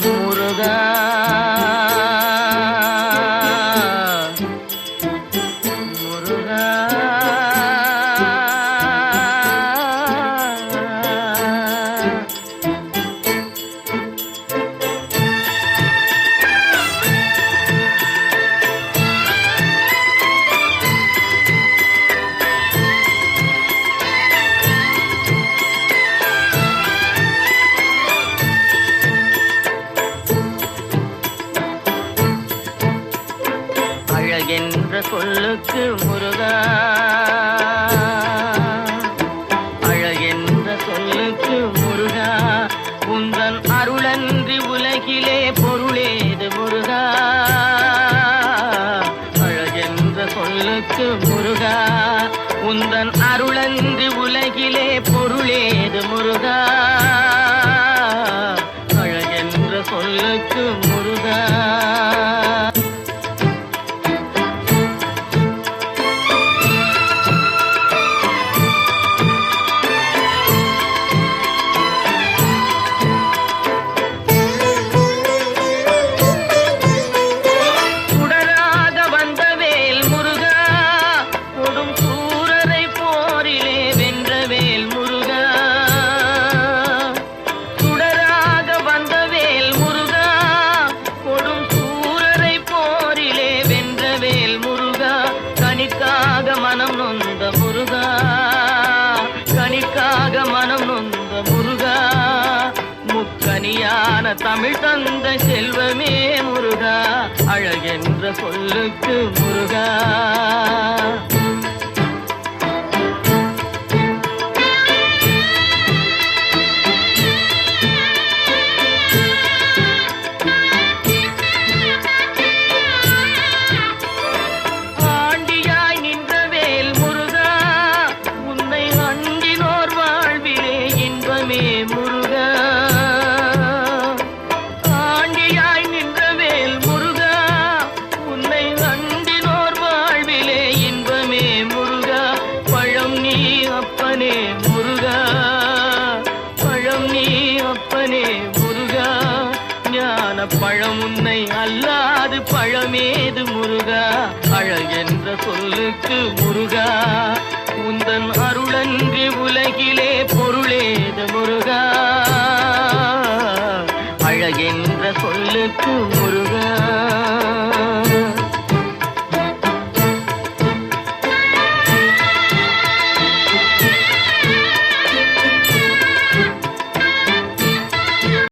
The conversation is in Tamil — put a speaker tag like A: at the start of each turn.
A: முருகா முருகா அழகென்ற சொல்லுக்கு முருகா, அழகென்ற சொல்லுக்கு முருகா, உந்தன் அருளன்றி உலகிலே பொருளேது முருகா. அழகென்ற சொல்லுக்கு முருகா, உந்தன் அருளன்றி உலகிலே பொருளேது முருகா. அழகென்ற சொல்லுக்கு முருகா. கனிக்காக மனம் நொந்த முருகா, கனிக்காக மனம் நொந்த முருகா, முக்கனியான தமிழ் தந்த செல்வமே முருகா. அழகென்ற சொல்லுக்கு முருகா. முருகா ஆண்டியாய் நின்றவேல் முருகா, உன்னை அண்டினோர் வாழ்விலே இன்பமே முருகா. பழம் நீ அப்பனே முருகா, பழம் நீ அப்பனே முருகா, ஞான பழம் உன்னை அல்லாது பழமேது முருகா. அழகென்ற சொல்லுக்கு முருகா, உந்தன் அருளன்றி உலகிலே